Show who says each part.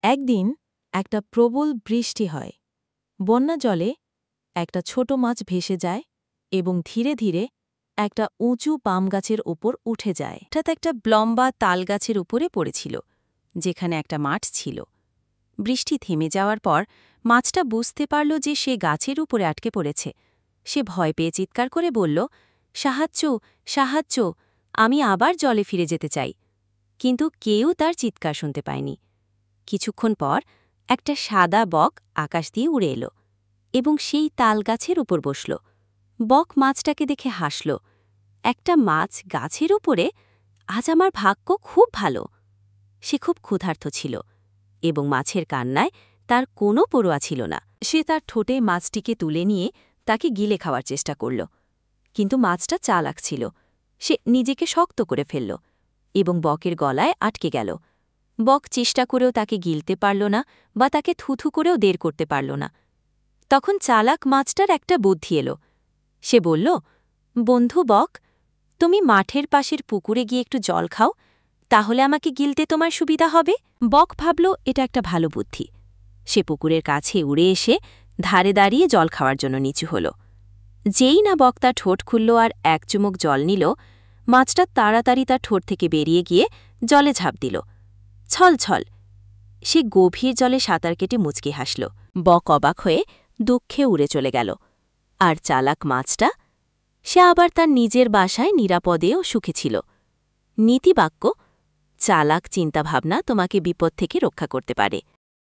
Speaker 1: একদিন একটা প্রবল বৃষ্টি হয়। বন্যা জলে একটা ছোট মাছ ভেসে যায় এবং ধীরে ধীরে একটা উঁচু পাম গাছের ওপর উঠে যায়। হঠাৎ একটা লম্বা তাল গাছের উপরে পড়েছিল, যেখানে একটা মাঠ ছিল। বৃষ্টি থেমে যাওয়ার পর মাছটা বুঝতে পারল যে সে গাছের উপরে আটকে পড়েছে। সে ভয় পেয়ে চিৎকার করে বলল, সাহায্য, সাহায্য, আমি আবার জলে ফিরে যেতে চাই। কিন্তু কেউ তার চিৎকার শুনতে পায়নি। কিছুক্ষণ পর একটা সাদা বক আকাশ দিয়ে উড়ে এলো এবং সেই তালগাছের উপর বসল। বক মাছটাকে দেখে হাসল। একটা মাছ গাছের উপরে, আজ আমার ভাগ্য খুব ভালো। সে খুব ক্ষুধার্ত ছিল এবং মাছের কান্নায় তার কোনো পরোয়া ছিল না। সে তার ঠোঁটে মাছটিকে তুলে নিয়ে তাকে গিলে খাওয়ার চেষ্টা করল, কিন্তু মাছটা চালাক ছিল। সে নিজেকে শক্ত করে ফেলল এবং বকের গলায় আটকে গেল। বক চেষ্টা করেও তাকে গিলতে পারল না বা তাকে থুথু করেও দের করতে পারল না। তখন চালাক মাছটার একটা বুদ্ধি এলো। সে বলল, বন্ধু বক, তুমি মাঠের পাশের পুকুরে গিয়ে একটু জল খাও, তাহলে আমাকে গিলতে তোমার সুবিধা হবে। বক ভাবল এটা একটা ভালো বুদ্ধি। সে পুকুরের কাছে উড়ে এসে ধারে দাঁড়িয়ে জল খাওয়ার জন্য নিচু হল। যেই না বক তার ঠোঁট খুলল আর এক চুমুক জল নিল, মাছটা তাড়াতাড়ি তার ঠোঁট থেকে বেরিয়ে গিয়ে জলে ঝাঁপ দিল। ছল ছল সে গভীর জলে সাঁতার কেটে মুচকি হাসল। বক অবাক হয়ে দুঃখে উড়ে চলে গেল। আর চালাক মাছটা, সে আবার তার নিজের বাসায় নিরাপদে ও সুখে ছিল। নীতিবাক্য: চালাক চিন্তাভাবনা তোমাকে বিপদ থেকে রক্ষা করতে পারে।